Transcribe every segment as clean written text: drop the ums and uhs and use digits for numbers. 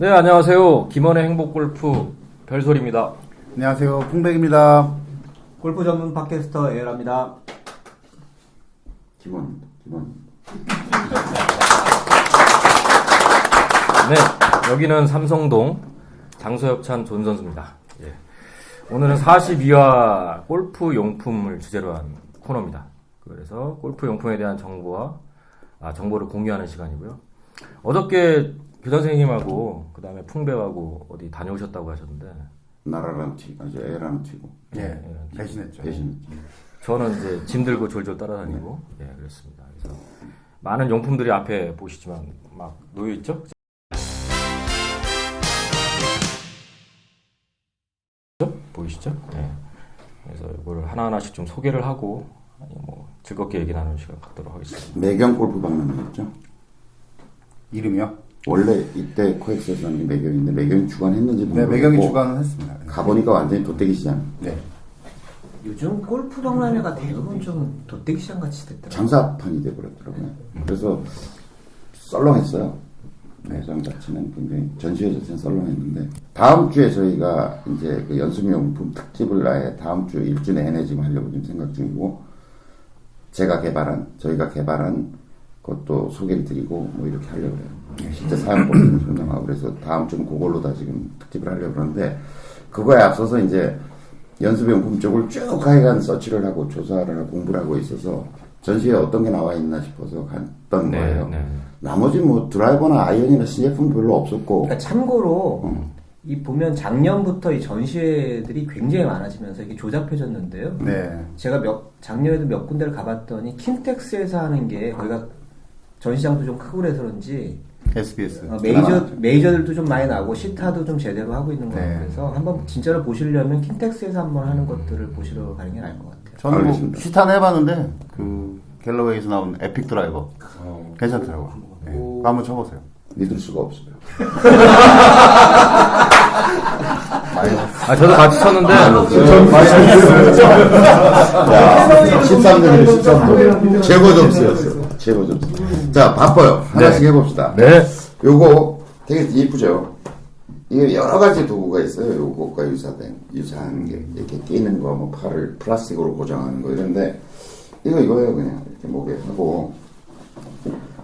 네, 안녕하세요. 김원의 행복골프 별소리입니다. 안녕하세요. 풍백입니다. 골프 전문 팟캐스터 에어랍니다. 김원입니다. 네, 여기는 삼성동 장소엽찬 존 선수입니다. 예. 오늘은 42화 골프 용품을 주제로 한 코너입니다. 그래서 골프 용품에 대한 정보를 공유하는 시간이고요. 어저께 교장 선생님하고 그 다음에 풍배하고 어디 다녀오셨다고 하셨는데 나라랑 튀고 이제 애랑 튀고 배신했죠. 저는 이제 짐 들고 졸졸 따라다니고 그랬습니다. 그래서 많은 용품들이 앞에 보시지만 막 놓여 있죠? 보이시죠? 네. 그래서 이걸 하나하나씩 좀 소개를 하고 즐겁게 얘기 나누는 시간 갖도록 하겠습니다. 매경 골프 박람회였죠. 이름이요? 원래 이때 코엑스에서 하는 게 매경인데 매경이 주관했는지 네, 매경이 주관은 했습니다. 가보니까 완전히 돗대기 시장. 네. 요즘 골프 박람회가 대부분 좀 돗대기 시장 같이 됐더라고요. 장사판이 돼버렸더라고요. 그래서 썰렁했어요. 매장 자체는 굉장히 전시회 자체는 썰렁했는데 다음 주에 저희가 이제 그 연습용품 특집을 아예 다음 주 일주 내내 지금 하려고 지금 생각 중이고 저희가 개발한 그것도 소개를 드리고 뭐 이렇게 하려고 해요. 실제 사용법을 설명하고 그래서 다음 주는 그걸로 다 지금 특집을 하려고 그러는데 그거에 앞서서 이제 연습용품 쪽을 쭉 하여간 서치를 하고 조사를 하고 공부를 하고 있어서 전시회에 어떤 게 나와 있나 싶어서 갔던 거예요. 나머지 뭐 드라이버나 아이언이나 신제품 별로 없었고. 그러니까 참고로 이 보면 작년부터 이 전시회들이 굉장히 많아지면서 이게 조잡해졌는데요. 네. 제가 작년에도 몇 군데를 가봤더니 킨텍스에서 하는 게 거기가 전시장도 좀 크고 그래서 그런지 SBS 메이저들도 좀 많이 나오고 시타도 좀 제대로 하고 있는 것 같아요. 네. 그래서 한번 진짜로 보시려면 킨텍스에서 한번 하는 것들을 보시러 가는 게 나을 것 같아요. 저는 뭐 시타는 해봤는데 그 갤러웨이에서 나온 에픽 드라이버 괜찮더라고요. 네. 그거 한번 쳐보세요. 믿을 수가 없어요. 저도 같이 쳤는데 13점 최고 점수였어요. 최고 점수. 자, 바빠요. 하나씩 해봅시다. 네. 요거 되게 이쁘죠? 이게 여러 가지 도구가 있어요. 요것과 유사한 게 이렇게 끼는 거, 뭐 팔을 플라스틱으로 고정하는 거 이런데 이거예요. 그냥 이렇게 목에 하고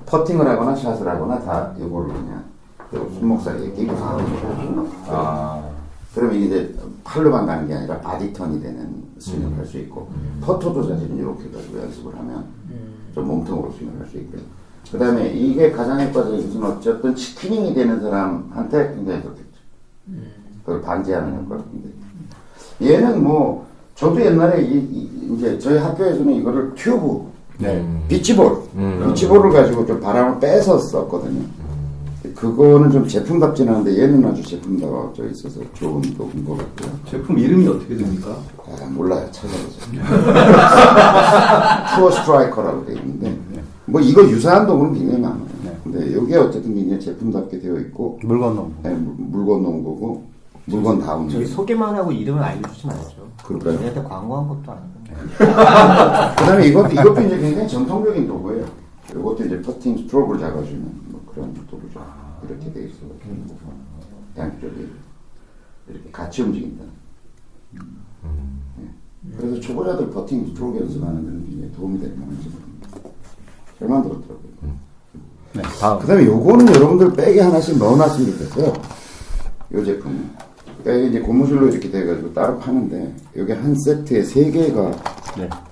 퍼팅을 하거나 샷을 하거나 다 요거를 그냥 손목 사이에 끼고 하는 거고. 그러면 이게 팔로만 가는 게 아니라 바디턴이 되는 스윙을 할 수 있고 퍼터도 사실은 이렇게 가지고 연습을 하면 좀 몸통으로 스윙을 할 수 있고요. 그 다음에 이게 가장 효과적인 것은 어쨌든 치킨닝이 되는 사람한테 굉장히 좋겠죠. 그걸 방지하는 효과가 굉장히. 얘는 뭐 저도 옛날에 이제 저희 학교에서는 이거를 튜브, 비치볼을 가지고 좀 바람을 빼서 썼거든요. 그거는 좀 제품답지는 않은데 얘는 아주 제품다워져 있어서 좋은 도구인 것 같고요. 제품 이름이 어떻게 됩니까? 몰라요. 찾아보세요. 투어 스트라이커라고 되어 있는데 뭐 이거 유사한 도구는 굉장히 많아요. 근데 여기에 어쨌든 굉장히 제품답게 되어 있고 물 건너온 거. 물 건너온 거고 물건 다운. 저희 소개만 하고 이름을 알려주지 말죠. 그럴까요? 저희한테 광고한 것도 아니고. 그 다음에 이것도 이제 굉장히 전통적인 도구예요. 이것도 이제 퍼팅 스트로크를 잡아주는 뭐 그런 도구죠. 이렇게 돼 있어. 양쪽이 이렇게 같이 움직인다. 그래서 초보자들 퍼팅 스트로크 연습하는 데는 굉장히 도움이 될 만한 제품입니다. 잘 만들었더라고요. 네. 그 다음에 요거는 여러분들 백에 하나씩 넣어놨으면 좋겠어요. 요 제품. 그러니까 이게 이제 고무줄로 이렇게 돼가지고 따로 파는데 여기 한 세트에 3개가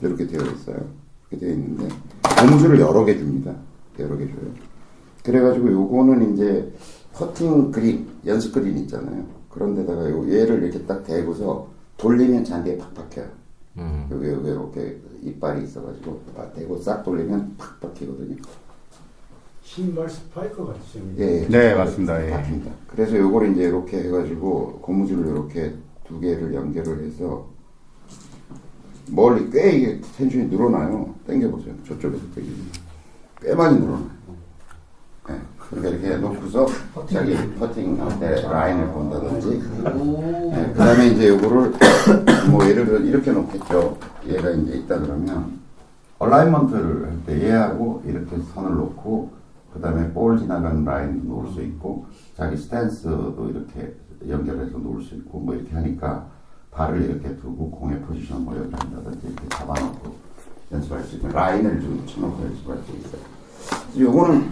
이렇게 되어 있어요. 이렇게 되어 있는데 고무줄을 여러 개 줍니다. 여러 개 줘요. 그래가지고 요거는 이제 퍼팅 그린, 연습 그린 있잖아요. 그런데다가 얘를 이렇게 딱 대고서 돌리면 잔디에 팍 박혀요. 여기 이렇게 이빨이 있어가지고 대고 싹 돌리면 팍 박히거든요. 신발 스파이커 같이 생긴. 예, 네, 맞습니다. 예. 박힙니다. 그래서 요걸 이제 이렇게 해가지고 고무줄을 이렇게 2개를 연결을 해서 멀리 꽤 이게 텐션이 늘어나요. 당겨보세요. 저쪽에서 꽤 많이 늘어나요. 네. 그러니까 이렇게 놓고서 자기 퍼팅할 때 라인을 본다든지. 네. 그 다음에 이제 요거를 뭐 예를 들어 이렇게 놓겠죠. 얘가 이제 있다 그러면 얼라이먼트를 할 때 얘하고 이렇게 선을 놓고 그 다음에 볼 지나가는 라인도 놓을 수 있고, 자기 스탠스도 이렇게 연결해서 놓을 수 있고, 뭐 이렇게 하니까 발을 이렇게 두고 공의 포지션 뭐 여기 한다든지 이렇게 잡아놓고 연습할 수 있는 라인을 좀 쳐놓고 연습할 수 있어요. 요거는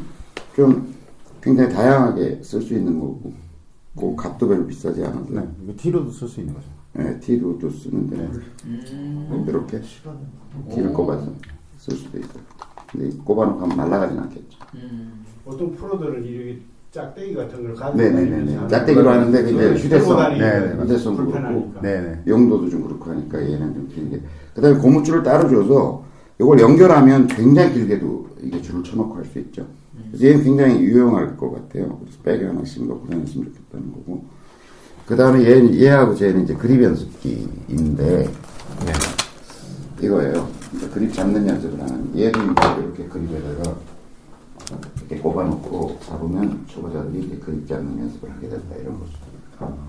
좀 굉장히 다양하게 쓸 수 있는 거고, 그 값도 별로 비싸지 않아서. 네, 이거 T로도 쓸 수 있는 거죠. 네, T로도 쓰는데, 이렇게 T를 꼽아서 쓸 수도 있어요. 근데 꼽아놓고 하면 날아가진 않겠죠. 보통 프로들은 이렇게 짝대기 같은 걸 가지고 네네네네. 다니면서 짝대기로 하는데 그걸 이제 휴대성, 들고 다니기가 네네. 휴대성도 그렇고, 불편하니까. 네네. 용도도 좀 그렇고 하니까 얘는 좀 길게. 그 다음에 고무줄을 따로 줘서 이걸 연결하면 굉장히 길게도 이게 줄을 쳐놓고 할 수 있죠. 그래서 얘는 굉장히 유용할 것 같아요. 그래서 백에 하나씩 넣고 다녔으면 좋겠다는 거고. 그 다음에 얘하고 쟤는 이제 그립 연습기인데, 이거예요. 그러니까 그립 잡는 연습을 하는. 얘도 이렇게 그립에다가 이렇게 꼽아놓고 잡으면 초보자들이 이렇게 그립 잡는 연습을 하게 된다, 이런 거죠.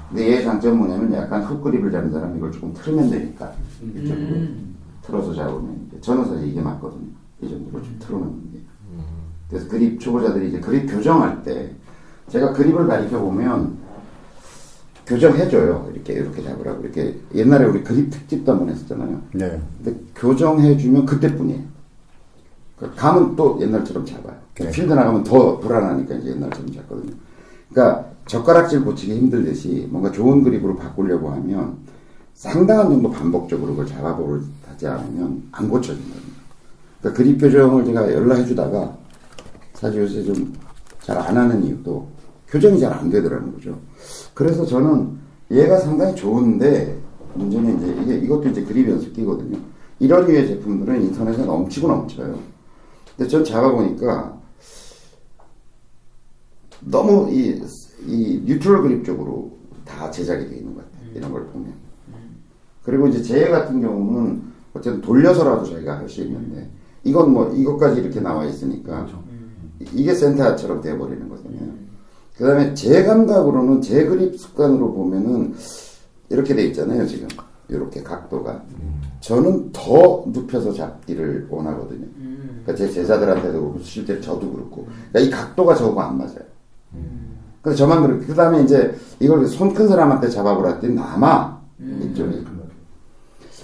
근데 얘의 장점은 뭐냐면 약간 훅 그립을 잡는 사람은 이걸 조금 틀면 되니까 이쪽으로 틀어서 잡으면 이제 저는 사실 이게 맞거든요. 이 정도로 좀 틀어놓는 게. 그래서 그립 초보자들이 이제 그립 교정할 때 제가 그립을 가르쳐 보면 교정해줘요. 이렇게 잡으라고. 이렇게 옛날에 우리 그립 특집도 한번 했었잖아요. 네. 근데 교정해주면 그때뿐이에요. 그러니까 감은 또 옛날처럼 잡아요. 네. 필드 나가면 더 불안하니까 이제 옛날처럼 잡거든요. 그러니까 젓가락질 고치기 힘들듯이 뭔가 좋은 그립으로 바꾸려고 하면 상당한 정도 반복적으로 그걸 잡아보지 않으면 안 고쳐진거든요. 그러니까 그립 교정을 제가 연락해주다가 사실 요새 좀 잘 안 하는 이유도 교정이 잘 안 되더라는 거죠. 그래서 저는 얘가 상당히 좋은데 문제는 이제 이것도 이제 그립 연습기거든요. 이런 류의 제품들은 인터넷에 넘치고 넘쳐요. 근데 전 잡아보니까 너무 이 뉴트럴 그립 쪽으로 다 제작이 되어 있는 것 같아요. 이런 걸 보면. 그리고 이제 제 같은 경우는 어쨌든 돌려서라도 자기가 할 수 있는데 이건 뭐 이것까지 이렇게 나와 있으니까 이게 센터처럼 되어버리는 거잖아요. 그 다음에 제 감각으로는 제 그립 습관으로 보면은 이렇게 돼 있잖아요. 지금 이렇게 각도가 저는 더 눕혀서 잡기를 원하거든요. 그러니까 제 제자들한테도 그렇고 실제 저도 그렇고 그러니까 이 각도가 저하고 안 맞아요. 그래서 저만 그렇고 그 다음에 이제 이걸 손 큰 사람한테 잡아보라 했더니 남아 이쪽이.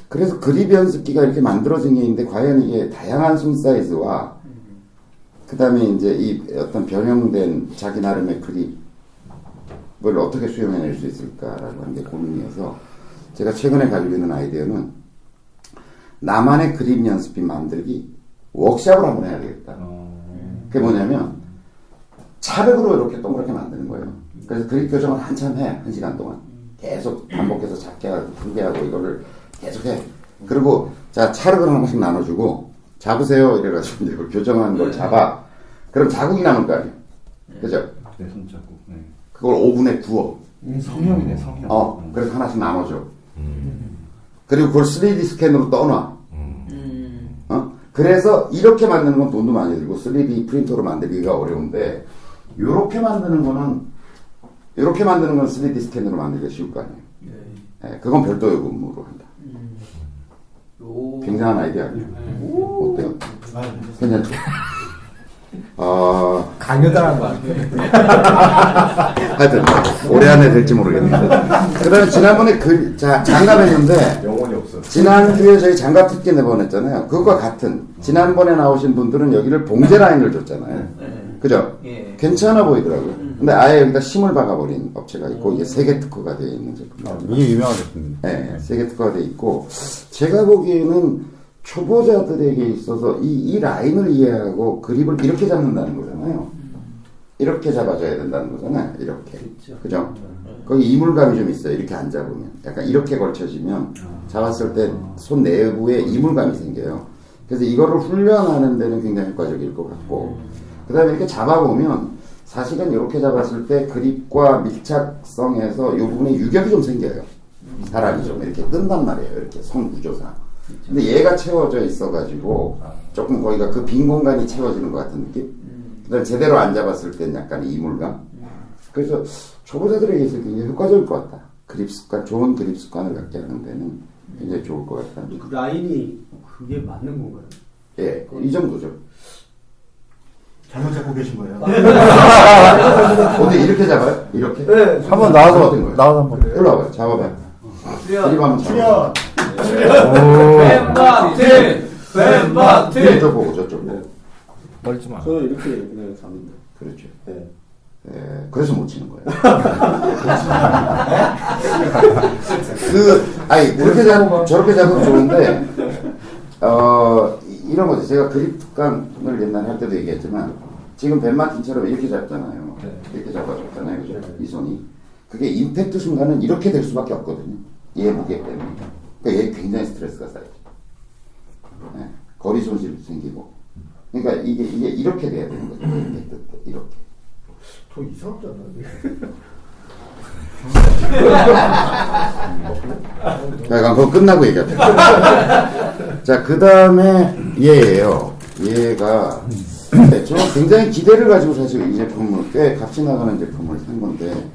그래서 그립 연습기가 이렇게 만들어진 게 있는데 과연 이게 다양한 손 사이즈와 그 다음에 이제 이 어떤 변형된 자기 나름의 그립을 어떻게 수용해낼 수 있을까라고 하는 게 고민이어서 제가 최근에 가지고 있는 아이디어는 나만의 그립 연습비 만들기 워크샵을 한번 해야 되겠다. 그게 뭐냐면 차력으로 이렇게 동그랗게 만드는 거예요. 그래서 그립 교정을 한참 해. 1시간 동안. 계속 반복해서 작게 하고 크게 하고 이거를 계속 해. 그리고 자 차력을 하나씩 나눠주고 잡으세요 이래가지고 이제 교정한 걸 잡아. 그럼 자국이 남을 거 아니에요. 그죠? 내 손자국. 네. 그걸 오븐에 구워. 성형이네, 성형. 그래서 하나씩 나눠줘. 그리고 그걸 3D 스캔으로 떠놔. 그래서 이렇게 만드는 건 돈도 많이 들고 3D 프린터로 만들기가 어려운데 이렇게 만드는 건 3D 스캔으로 만들기가 쉬울 거 아니에요. 네, 그건 별도 요금으로 한다. 굉장한 아이디어 아니에요? 어때요? 괜찮죠? 강요당한 거 같아. 하여튼 올해 안에 될지 모르겠는데 그 다음에 지난번에 장갑했는데 영혼이 없어. 지난주에 저희 장갑 특기 내보냈잖아요. 그것과 같은 지난번에 나오신 분들은 여기를 봉제 라인을 줬잖아요. 그죠? 예. 괜찮아 보이더라고요. 근데 아예 여기다 심을 박아버린 업체가 있고 이게 세계 특허가 되어 있는 제품입니다. 이게 유명한 제품입니다. 네, 세계 특허가 되어 있고 제가 보기에는 초보자들에게 있어서 이 라인을 이해하고 그립을 이렇게 잡는다는 거잖아요. 이렇게 잡아줘야 된다는 거잖아요. 이렇게. 그죠? 거기 이물감이 좀 있어요. 이렇게 안 잡으면. 약간 이렇게 걸쳐지면 잡았을 때 손 내부에 이물감이 생겨요. 그래서 이거를 훈련하는 데는 굉장히 효과적일 것 같고 그 다음에 이렇게 잡아보면 사실은 이렇게 잡았을 때 그립과 밀착성에서 이 부분에 유격이 좀 생겨요. 사람이 좀 이렇게 뜬단 말이에요. 이렇게 손 구조상. 근데 얘가 채워져 있어가지고 조금 거기가 그 빈 공간이 채워지는 것 같은 느낌? 그다음에 제대로 안 잡았을 땐 약간 이물감? 그래서 초보자들에게 있어서 굉장히 효과적일 것 같다. 그립 습관, 좋은 그립 습관을 갖게 하는 데는 굉장히 좋을 것 같다. 그 라인이 그게 맞는 건가요? 예, 이 정도죠. 잘못 잡고 계신 거예요. 근데 이렇게 잡아요? 이렇게? 네. 한번 나와서 된 거예요. 나와서 한번. 일로 와봐요. 잡아봐요. 드립 한번 잡아봐요. 뱀바티 이쪽 보고 저쪽 보고. 떨지 마. 저는 이렇게 그냥 잡는데. 그렇죠. 네. 그래서 못 치는 거예요. 아니, 저렇게 잡으면 좋은데, 이런 거죠. 제가 그립 특강을 옛날에 할 때도 얘기했지만, 지금 벤마틴처럼 이렇게 잡잖아요. 이렇게 잡아줬잖아요. 그죠? 이 손이. 그게 임팩트 순간은 이렇게 될 수밖에 없거든요. 얘 무게 때문에. 그러니까 얘 굉장히 스트레스가 쌓이죠. 네. 거리 손실도 생기고. 그러니까 이게 이렇게 돼야 되는 거죠. 임팩트 때. 이렇게. 더 이상하잖아. 자, 그럼 그거 끝나고 얘기하자. 자, 그 다음에 얘예요. 얘가 저는 굉장히 기대를 가지고 사실 이 제품을 꽤 값이 나가는 제품을 산 건데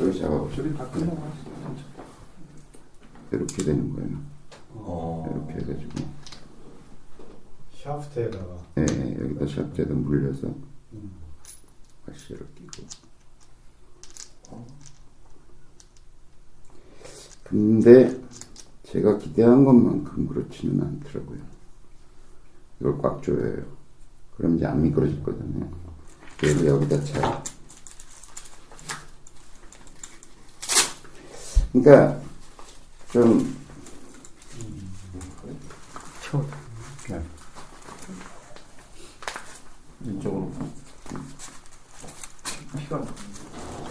여기 잡아보죠. 이렇게 되는 거예요. 이렇게 해가지고 샤프트에다가. 예, 여기다 샤프트에다 물려서 가시를 끼고. 근데 제가 기대한 것만큼 그렇지는 않더라고요. 이걸 꽉 조여요. 그럼 이제 안 미끄러질 거잖아요. 그래서 여기다 차요. 그러니까 좀 네. 이쪽으로.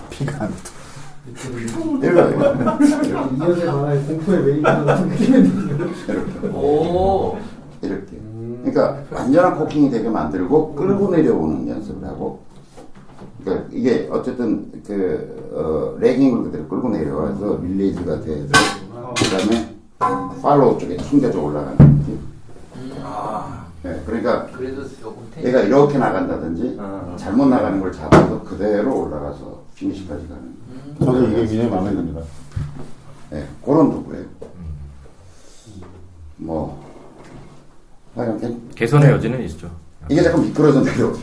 피가 안 이연의 만화의 공포의 메이커 같은 느낌이 이렇게. 그러니까 완전한 코킹이 되게 만들고 끌고 내려오는 연습을 하고. 그러니까 이게 어쨌든 레깅을 그대로 끌고 내려와서 릴레이즈가 돼서 그다음에 팔로우 쪽에 숨겨져 올라가는 느낌. 네, 그러니까 얘가 이렇게 나간다든지 잘못 나가는 걸 잡아서 그대로 올라가서 피니시까지 가는. 저도 이게 굉장히 마음에 듭니다. 네, 그런 도구예요. 뭐 하여간 개선의 여지는 있죠. 이게 자꾸 미끄러져 내려오죠.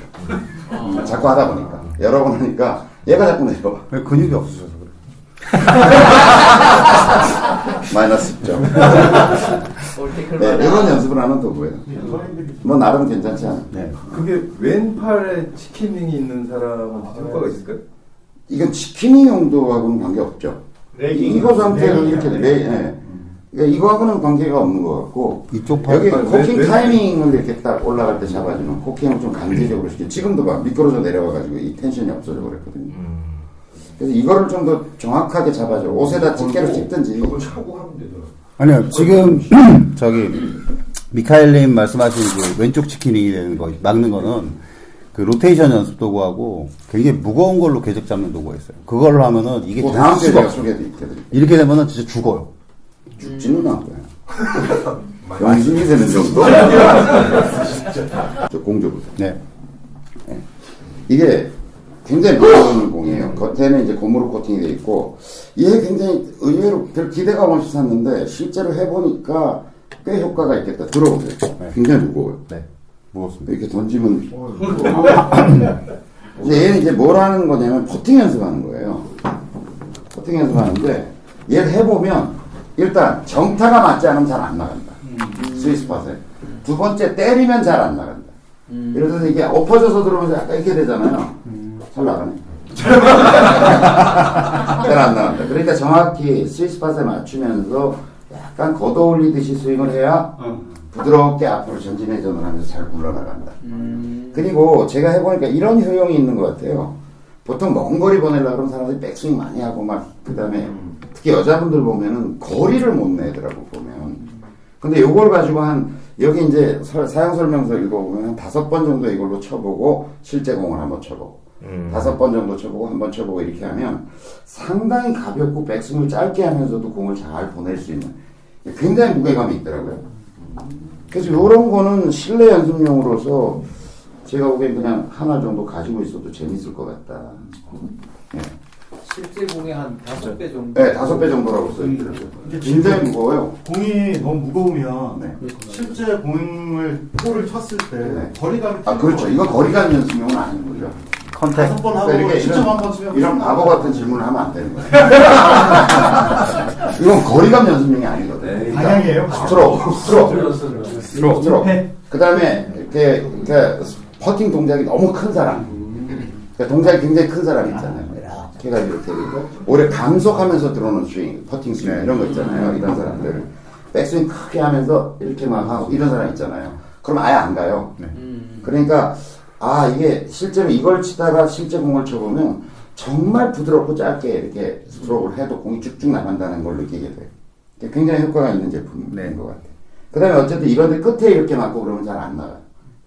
자꾸 하다 보니까 여러 번 하니까 얘가 자꾸 내려와. 왜 근육이 없으셔서 그래. 마이너스 10점. 네, 이런 연습을 하는 도구예요. 뭐 나름 괜찮지 않아요? 네. 그게 왼팔에 치킨링이 있는 사람한테 효과가 있을까요? 이건 치킨이 용도하고는 관계없죠. 이거 상태는 이렇게 네. 그러니까 이거하고는 관계가 없는 것 같고 이쪽 팔 여기 코킹 타이밍을 이렇게 딱 올라갈 때 잡아주면 코킹을 좀 강제적으로 시키죠. 지금도 봐 미끄러져 내려와가지고 이 텐션이 없어져 버렸거든요. 그래서 이거를 좀 더 정확하게 잡아줘. 옷에다 집게를 씹든지. 이걸 차고 하면 되더라. 아니요, 지금 저기 미카엘님 말씀하신 그 왼쪽 치킨이 되는 거 막는 거는 그 로테이션 연습 도구하고 굉장히 무거운 걸로 궤적 잡는 도구가 있어요. 그걸로 하면은 이게 뭐 될 다음 주에 수가 제가 없어요. 소개해드릴게요. 이렇게 되면은 진짜 죽어요. 죽지는 않고요. 연습이 되는 정도. 저 공조부터. 네. 이게 굉장히 무거운 공이에요. 겉에는 이제 고무로 코팅이 돼 있고 얘 굉장히 의외로 별 기대감 없이 샀는데 실제로 해보니까 꽤 효과가 있겠다. 들어보세요. 네. 굉장히 무거워요. 네. 무겁습니다. 이렇게 던지면 이제 얘는 이제 뭘 하는 거냐면 퍼팅 연습하는 거예요. 퍼팅 연습하는데 얘를 해보면 일단 정타가 맞지 않으면 잘 안 나간다. 스위스팟에. 두 번째 때리면 잘 안 나간다. 예를 들어서 이게 엎어져서 들어오면서 약간 이렇게 되잖아요. 잘 나가네. 잘 안 나간다. 그러니까 정확히 스위스팟에 맞추면서 약간 걷어올리듯이 스윙을 해야 부드럽게 앞으로 전진회전을 하면서 잘 굴러나간다. 그리고 제가 해보니까 이런 효용이 있는 것 같아요. 보통 먼 거리 보내려고 그러면 사람들이 백스윙 많이 하고 막, 그 다음에 특히 여자분들 보면은 거리를 못 내더라고, 보면. 근데 요걸 가지고 여기 이제 사용 설명서 읽어보면 한 5번 정도 이걸로 쳐보고 실제 공을 한번 쳐보고 5번 정도 쳐보고 한번 쳐보고 이렇게 하면 상당히 가볍고 백스윙을 짧게 하면서도 공을 잘 보낼 수 있는 굉장히 무게감이 있더라고요. 그래서 요런 거는 실내 연습용으로서 제가 보기엔 그냥 하나 정도 가지고 있어도 재밌을 것 같다. 예. 실제 공의 한 5배 정도. 네, 5배 정도라고 써있더라고요. 굉장히 무거워요. 공이 너무 무거우면 네. 실제 공을 볼을 쳤을 때 네. 거리감이 아, 그렇죠. 이거 거리감 연습용은 아닌 거죠. 컨택. 5번 하고 그러니까 이렇게 10점 한 번 치면 이런 바보 같은 질문을 하면 안 되는 거예요. 이건 거리감 연습용이 아니거든요. 방향이에요. 스트로크. 그 다음에 이렇게 퍼팅 동작이 너무 큰 사람. 그러니까 동작이 굉장히 큰 사람 있잖아요. 이렇게 해가지고 이렇게 오래 감속하면서 들어오는 스윙, 퍼팅 스윙 이런 거 있잖아요. 이런 사람들. 백스윙 크게 하면서 이렇게 막 하고 이런 사람 있잖아요. 그럼 아예 안 가요. 그러니까 이게 실제로 이걸 치다가 실제 공을 쳐보면 정말 부드럽고 짧게 이렇게 스트로크를 해도 공이 쭉쭉 나간다는 걸 느끼게 돼요. 굉장히 효과가 있는 제품인 네. 것 같아요. 그 다음에 어쨌든 이런데 끝에 이렇게 맞고 그러면 잘 안 나가요.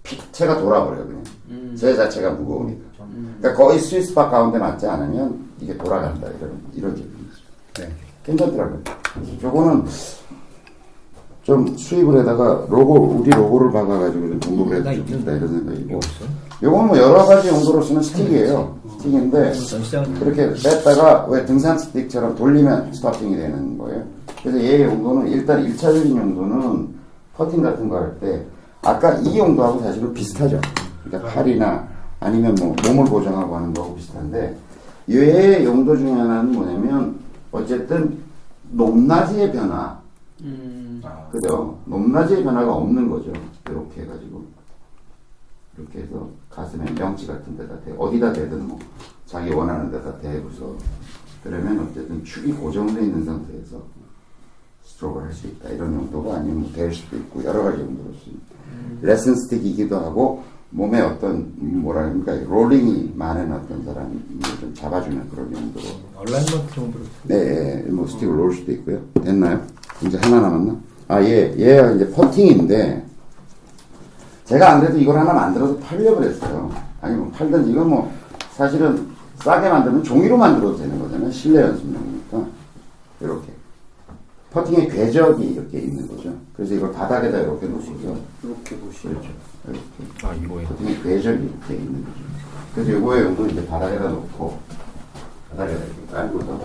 피체가 돌아버려요, 그냥. 제 자체가 무거우니까. 그러니까 거의 스위스팟 가운데 맞지 않으면 이게 돌아간다, 이런 제품이죠. 네. 괜찮더라고요. 저거는 좀 수입을 해다가 우리 로고를 박아가지고 좀 공급을 해도 좋겠다, 이런 생각이고. 요건 뭐 여러 가지 용도로 쓰는 스틱이에요. 스틱인데, 그렇게 뺐다가 왜 등산 스틱처럼 돌리면 스타팅이 되는 거예요. 그래서 얘의 용도는 일단 1차적인 용도는 퍼팅 같은 거 할 때, 아까 이 용도하고 사실은 비슷하죠. 그러니까 팔이나 아니면 뭐 몸을 고정하고 하는 거하고 비슷한데, 얘의 용도 중에 하나는 뭐냐면, 어쨌든 높낮이의 변화. 그죠? 높낮이의 변화가 없는 거죠. 이렇게 해가지고. 이렇게 해서 가슴에 명치 같은 데다 어디다 대든 뭐 자기 원하는 데다 대고서 그러면 어쨌든 축이 고정되어 있는 상태에서 스트로크를 할 수 있다. 이런 용도가 아니면 뭐 될 수도 있고 여러 가지 용도로 쓰입니다. 레슨 스틱이기도 하고 몸에 어떤 뭐랄까 롤링이 많은 어떤 사람을 좀 잡아주는 그런 용도로. 얼라이먼트 정도로. 네, 뭐 스틱을 놓을 수도 있고요. 됐나요? 이제 하나 남았나? 얘가 이제 퍼팅인데 제가 안 그래도 이걸 하나 만들어서 팔려고 그랬어요. 아니 뭐 팔든지 이건 뭐 사실은 싸게 만들면 종이로 만들어도 되는 거잖아요. 실내 연습용이니까 이렇게 퍼팅의 궤적이 이렇게 있는 거죠. 그래서 이걸 바닥에다 이렇게 놓으시죠. 이렇게 보시면. 그렇죠. 이렇게. 이거예요. 퍼팅의 궤적이 이렇게 있는 거죠. 그래서 이거의 용도는 이제 바닥에다 놓고 바닥에다 이렇게 깔고서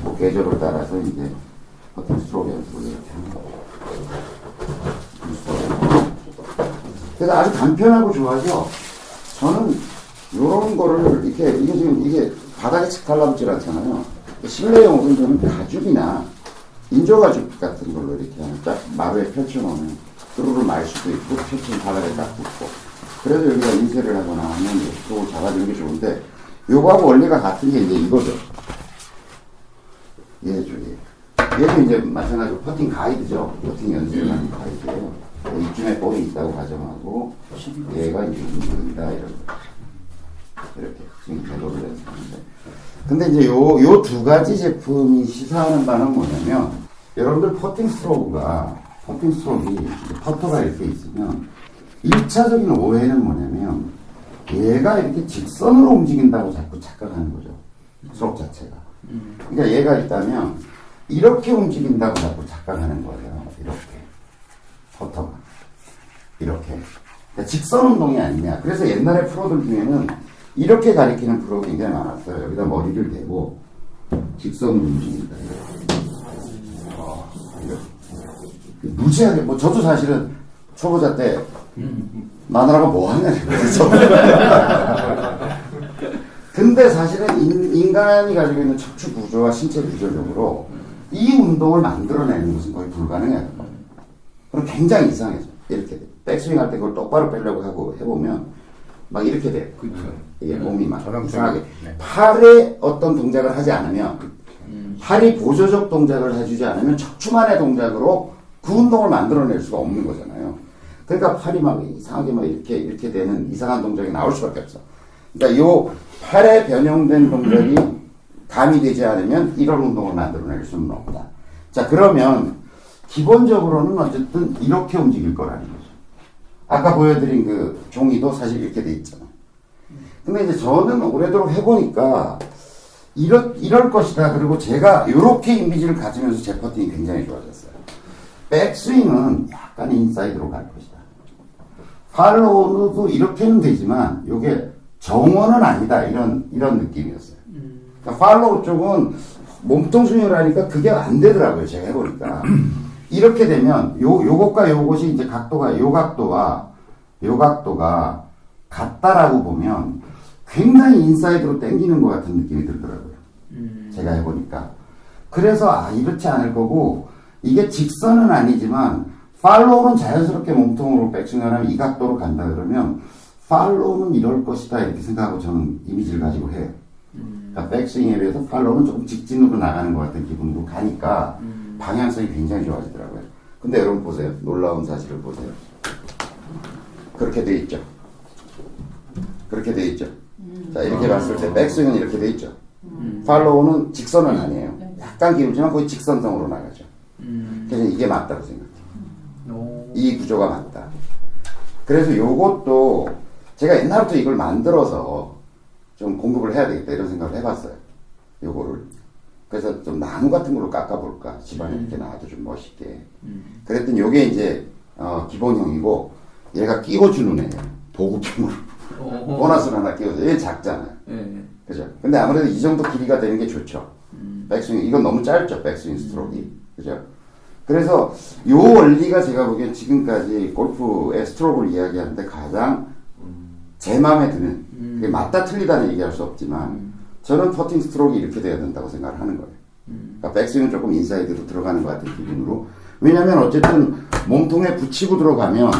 그 궤적을 따라서 이제 퍼팅 스트로크 연습을 이렇게 하는 거예요. 그래서 아주 간편하고 좋아서 저는 요런 거를 이렇게 이게 바닥에 착 달라붙질 않잖아요. 실내용으로는 저는 가죽이나 인조가죽 같은 걸로 이렇게 쫙 마루에 펼쳐놓으면 뚜루루 말 수도 있고 펼치면 바닥에 딱 붙고 그래서 여기가 인쇄를 하거나 하면 그걸 잡아주는 게 좋은데 요거하고 원리가 같은 게 이제 이거죠. 얘도 이제 마찬가지로 퍼팅 가이드죠. 퍼팅 연습을 하는 가이드예요. 이쯤에 볼이 있다고 가정하고 얘가 이제 운동이다 이렇게 지금 궤도를 연습하는데 근데 이제 요 두 가지 제품이 시사하는 바는 뭐냐면 여러분들 퍼팅 스트로크이 퍼터가 이렇게 있으면 1차적인 오해는 뭐냐면 얘가 이렇게 직선으로 움직인다고 자꾸 착각하는 거죠. 스트로크 자체가. 그러니까 얘가 있다면 이렇게 움직인다고 자꾸 착각하는 거예요. 이렇게. 퍼터가. 이렇게. 그러니까 직선 운동이 아니냐. 그래서 옛날에 프로들 중에는 이렇게 가리키는 프로가 굉장히 많았어요. 여기다 머리를 대고 직선으로 움직인다. 이렇게. 무지하게, 뭐 저도 사실은 초보자 때 마누라가 뭐 하냐. 그래서. 근데 사실은 인간이 가지고 있는 척추 구조와 신체 구조적으로 이 운동을 만들어내는 것은 거의 불가능해요. 그럼 굉장히 이상해져. 이렇게 돼. 백스윙 할 때 그걸 똑바로 빼려고 하고 해보면 막 이렇게 돼요. 이게 몸이 막 이상하게. 팔에 어떤 동작을 하지 않으면 팔이 보조적 동작을 해주지 않으면 척추만의 동작으로 그 운동을 만들어낼 수가 없는 거잖아요. 그러니까 팔이 막 이상하게 막 이렇게 되는 이상한 동작이 나올 수밖에 없어. 그러니까 요 팔에 변형된 동작이 가미되지 않으면 이런 운동을 만들어낼 수는 없다. 자, 그러면 기본적으로는 어쨌든 이렇게 움직일 거라는 거죠. 아까 보여드린 그 종이도 사실 이렇게 돼 있잖아요. 근데 이제 저는 오래도록 해보니까 이럴 것이다. 그리고 제가 이렇게 이미지를 가지면서 제 퍼팅이 굉장히 좋아졌어요. 백스윙은 약간 인사이드로 갈 것이다. 팔로우도 이렇게는 되지만 이게 정원은 아니다. 이런 느낌이었어요. 그러니까 팔로우 쪽은 몸통 스윙을 하니까 그게 안 되더라고요. 제가 해보니까. 이렇게 되면 요것과 요것이 이제 요 각도가 같다라고 보면 굉장히 인사이드로 당기는 것 같은 느낌이 들더라고요. 제가 해보니까. 그래서 이렇지 않을 거고 이게 직선은 아니지만 팔로우는 자연스럽게 몸통으로 백스윙을 하면 이 각도로 간다 그러면 팔로우는 이럴 것이다 이렇게 생각하고 저는 이미지를 가지고 해요. 그러니까 백스윙에 비해서 팔로우는 조금 직진으로 나가는 것 같은 기분으로 가니까 방향성이 굉장히 좋아지더라고요. 근데 여러분 보세요. 놀라운 사실을 보세요. 그렇게 돼 있죠. 그렇게 돼 있죠. 자, 이렇게 봤을 때 백스윙은 이렇게 돼 있죠. 팔로우는 직선은 아니에요. 약간 기울지만 거의 직선성으로 나가죠. 그래서 이게 맞다고 생각해요. 이 구조가 맞다. 그래서 요것도 제가 옛날부터 이걸 만들어서 좀 공급을 해야 되겠다 이런 생각을 해봤어요. 요거를. 그래서 좀 나무 같은 걸로 깎아볼까. 집안에 이렇게 놔도 좀 멋있게. 그랬더니 요게 이제 기본형이고 얘가 끼워주는 애예요. 보급형으로. 보너스를 하나 끼워줘. 얘 작잖아요. 그죠? 근데 아무래도 이 정도 길이가 되는 게 좋죠. 백스윙, 이건 너무 짧죠. 백스윙 스트로크이. 그죠? 그래서 요 원리가 제가 보기엔 지금까지 골프의 스트로크를 이야기하는데 가장 제 마음에 드는, 그게 맞다 틀리다는 얘기할 수 없지만 저는 퍼팅 스트로크가 이렇게 돼야 된다고 생각을 하는 거예요. 그러니까 백스윙은 조금 인사이드로 들어가는 것 같은 기분으로. 왜냐면 어쨌든 몸통에 붙이고 들어가면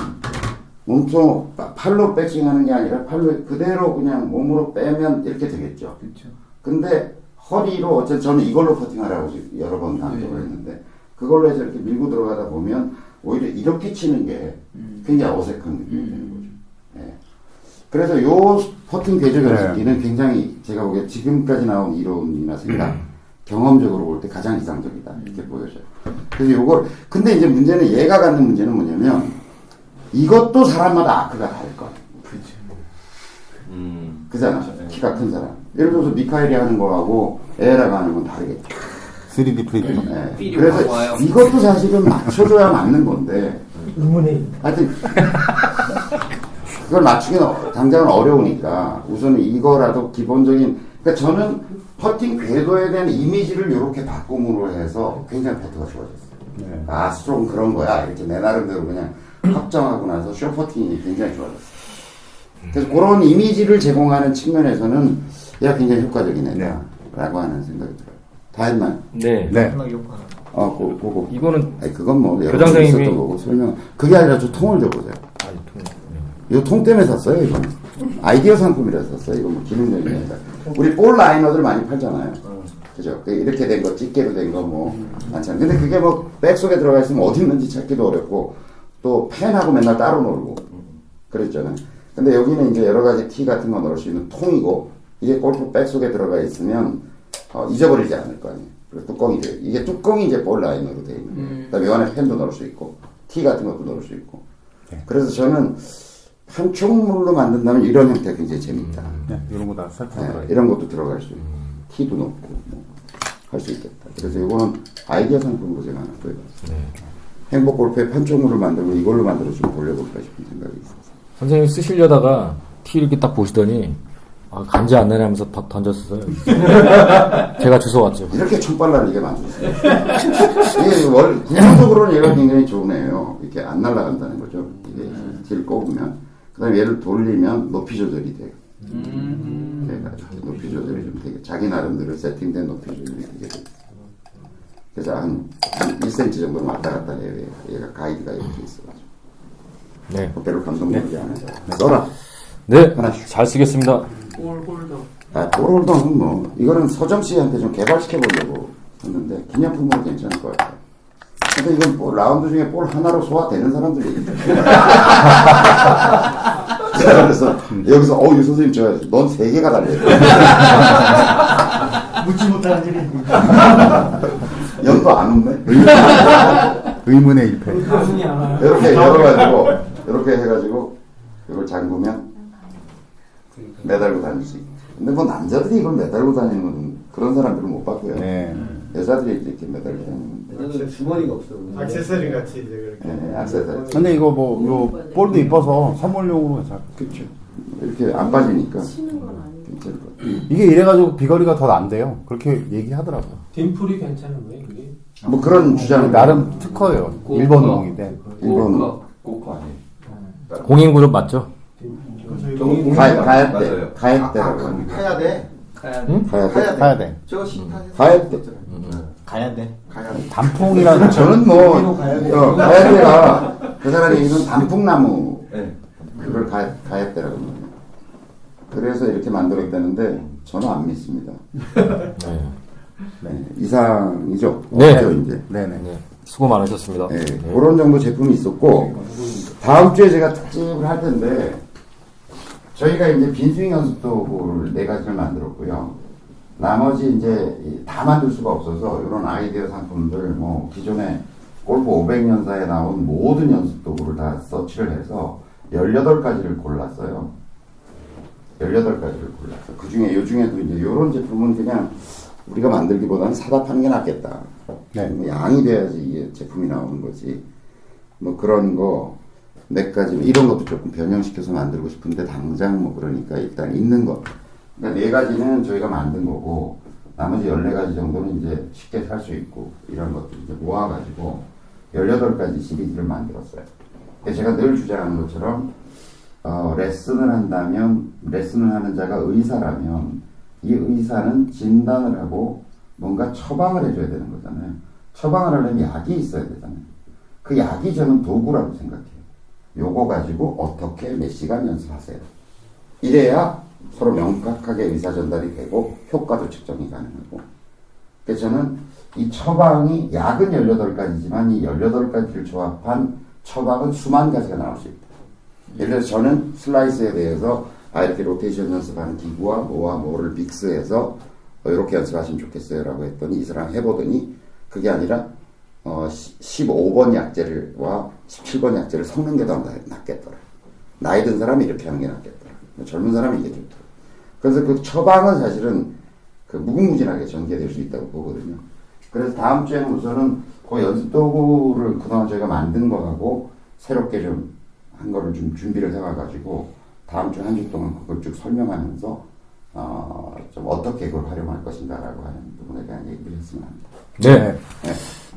몸통 팔로 백스윙 하는 게 아니라 팔로 그대로 그냥 몸으로 빼면 이렇게 되겠죠. 그렇죠. 근데 허리로 어쨌든 저는 이걸로 퍼팅하라고 여러 번 강조를 했는데 그걸로 해서 이렇게 밀고 들어가다 보면 오히려 이렇게 치는 게 굉장히 어색한 느낌이 되는 거죠. 네. 그래서 요 퍼팅 궤적 연습기는 굉장히 제가 보기에 지금까지 나온 이론이나 생각, 경험적으로 볼 때 가장 이상적이다. 이렇게 보여져요. 그래서 요걸, 근데 이제 문제는 얘가 갖는 문제는 뭐냐면 이것도 사람마다 아크가 다를 거예요. 그잖아. 키가 큰 사람. 예를 들어서 미카엘이 하는 거하고 에라가 하는 건 다르겠죠. 3D 프린팅. 네. 그래서 이것도 사실은 맞춰줘야 맞는 건데. 하여튼 그걸 맞추기는 당장은 어려우니까 우선은 이거라도 기본적인. 그러니까 저는 퍼팅 궤도에 대한 이미지를 이렇게 바꿈으로 해서 굉장히 패트가 좋아졌어요. 네. 스트로크는 그런 거야. 이렇게 내 나름대로 그냥 확정하고 나서 쇼퍼팅이 굉장히 좋아졌어요. 그래서 그런 이미지를 제공하는 측면에서는 얘가 굉장히 효과적인 애다라고 하는 생각이 들어요. 다 했나요? 네. 네. 그거. 이거는 아니, 그건 뭐, 여러 교장 번 선생님이- 있었던 거고, 설명. 그게 아니라 저 통을 줘보세요. 이 통 때문에 샀어요, 이건. 아이디어 상품이라서 샀어요. 이거 뭐 기능적인 게 아니라. 우리 볼 라이너들 많이 팔잖아요. 그죠? 이렇게 된 거, 집게로 된 거 뭐, 많잖아요. 근데 그게 뭐, 백 속에 들어가 있으면 어디 있는지 찾기도 어렵고, 또 펜하고 맨날 따로 놀고, 그랬잖아요. 근데 여기는 이제 여러 가지 티 같은 거 넣을 수 있는 통이고, 이게 골프 백 속에 들어가 있으면, 잊어버리지 않을 거 아니에요. 그리고 뚜껑이 돼요. 이게 뚜껑이 이제 볼 라이너로 되어 있는 거예요. 그다음에 이 안에 펜도 넣을 수 있고, 티 같은 것도 넣을 수 있고. 그래서 저는 판촉물로 만든다면 이런 형태가 굉장히 재밌다. 네, 이런 거 다 설탕 네, 들어가요. 이런 것도 들어갈 수 있고, 티도 넣고, 할 수 있겠다. 그래서 이거는 아이디어 상품으로 제가 하나 구해봤어요. 행복 골프의 판촉물을 만들고 이걸로 만들어 좀 돌려볼까 싶은 생각이 있었어요. 선생님 쓰시려다가 티 이렇게 딱 보시더니 간지 안 나네 하면서 던졌어요. 제가 주워왔죠. 이렇게 촌빨라를 이게 만들었어요. 이게 구조적으로는 얘가 굉장히 좋은 애예요. 이렇게 안 날아간다는 거죠. 이게 딜 꼽으면. 그 다음에 얘를 돌리면 높이 조절이 돼요. 얘가 이렇게 높이 조절이 좀 되게, 자기 나름대로 세팅된 높이 조절이 되게 돼요. 그래서 한 1cm 정도는 왔다 갔다 해요. 얘가 가이드가 이렇게 있어가지고. 네. 그대로 감독적이지 않아서. 써라. 네. 하나씩. 잘 쓰겠습니다. 볼홀더는 뭐, 이거는 서정 씨한테 좀 개발시켜보려고 했는데, 기념품으로 괜찮을 것 같아요. 근데 이건 뭐 라운드 중에 볼 하나로 소화되는 사람들이 있죠. 그래서 여기서 유 선생님 넌 3개가 달려. 묻지 못하는 일이. 연도 안 웃네. 의문의 일패. 이렇게 열어가지고 이렇게 해가지고 이걸 잠그면 매달고 다닐 수 있고. 근데 뭐 남자들이 이걸 매달고 다니는 건 그런 사람들은 못 봤고요. 네. 여자들이 이렇게 매달고 다니는. 여자들은 주머니가 없어. 액세서리 같이 이제 그렇게. 네, 액세서리. 근데 이거 뭐, 요 볼도 이뻐서 선물용으로 잘. 그렇죠. 이렇게 안 빠지니까. 치는 건 아니고. 힘들 것. 이게 이래가지고 비거리가 더 난대요. 그렇게 얘기하더라고요. 딤플이 괜찮은 거예요, 그게? 뭐 그런 주장을 나름 특허예요. 일본 농인데. 일본 고가 아니에요. 공인그룹 맞죠? 가야떼라고 가야 돼. 가야 돼. 저 신타 가야떼. 가야 돼. 단풍이라는 저는 뭐 가야떼가 그 사람이 얘기는 단풍나무 그걸 가야떼라고 합니다. 그래서 이렇게 만들었다는데 저는 안 믿습니다. 네, 이상이죠. 네. 없죠, 이제. 네네. 네. 수고 많으셨습니다. 네, 그런 정도 제품이 있었고 다음 주에 제가 특집을 할 텐데 저희가 이제 빈스윙 연습도구를 4가지를 만들었고요. 나머지 이제 다 만들 수가 없어서 이런 아이디어 상품들 뭐 기존에 골프 500년사에 나온 모든 연습도구를 다 서치를 해서 18가지를 골랐어요. 18가지를 골랐어요. 그 중에 요 중에도 이제 이런 제품은 그냥 우리가 만들기보다는 사다 파는 게 낫겠다. 네. 뭐 양이 돼야지 이게 제품이 나오는 거지. 뭐 그런 거 몇 가지 이런 것도 조금 변형시켜서 만들고 싶은데 당장 뭐 그러니까 일단 있는 거. 그러니까 4가지는 저희가 만든 거고 나머지 14가지 정도는 이제 쉽게 살 수 있고 이런 것들 이제 모아가지고 18가지 시리즈를 만들었어요. 제가 늘 주장하는 것처럼 레슨을 한다면 레슨을 하는 자가 의사라면 이 의사는 진단을 하고 뭔가 처방을 해줘야 되는 거잖아요. 처방을 하려면 약이 있어야 되잖아요. 그 약이 저는 도구라고 생각해요. 요거 가지고 어떻게 몇 시간 연습하세요. 이래야 서로 명확하게 의사 전달이 되고 효과도 측정이 가능하고. 그래서 저는 이 처방이 약은 18가지지만 이 18가지를 조합한 처방은 수만 가지가 나올 수 있다. 예를 들어서 저는 슬라이스에 대해서 이렇게 로테이션 연습하는 기구와 뭐를 믹스해서 이렇게 연습하시면 좋겠어요 라고 했더니 이 사람 해보더니 그게 아니라 15번 약제와 17번 약제를 섞는 게 더 낫겠더라. 나이 든 사람이 이렇게 하는 게 낫겠더라. 젊은 사람이 이게 좋더라. 그래서 그 처방은 사실은 그 무궁무진하게 전개될 수 있다고 보거든요. 그래서 다음 주에는 우선은 그 연습 도구를 그동안 저희가 만든 거하고 새롭게 좀 한 거를 좀 준비를 해와가지고 다음 주 한 주 동안 그걸 쭉 설명하면서 좀 어떻게 그걸 활용할 것인가라고 하는 부분에 대한 얘기를 했으면 합니다. 네.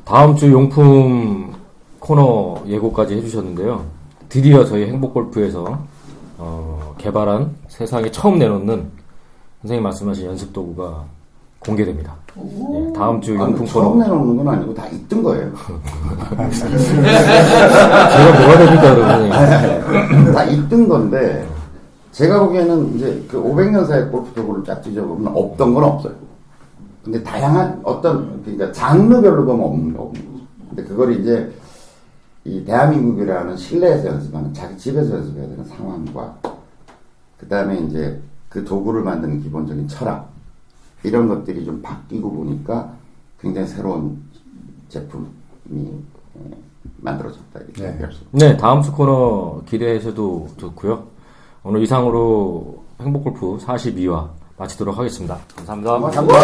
다음 주 용품 코너 예고까지 해주셨는데요. 드디어 저희 행복골프에서 개발한 세상에 처음 내놓는 선생님 말씀하신 연습 도구가 공개됩니다. 네, 다음 주 용품 처음 코너. 내놓는 건 아니고 다 있던 거예요. 제가 뭐가 됩니까, 그러면? 다 있던 건데 제가 보기에는 이제 그 500년사의 골프 도구를 쫙 뒤져보면 없던 건 없어요. 근데 다양한 그러니까 장르별로 보면 없는 거죠. 근데 그걸 이제 이 대한민국이라는 실내에서 연습하는 자기 집에서 연습해야 되는 상황과 그 다음에 이제 그 도구를 만드는 기본적인 철학 이런 것들이 좀 바뀌고 보니까 굉장히 새로운 제품이 만들어졌다 이렇게 얘기할 수 있습니다. 네, 다음 주 코너 기대하셔도 좋고요. 오늘 이상으로 행복골프 42화 마치도록 하겠습니다. 감사합니다. 감사합니다.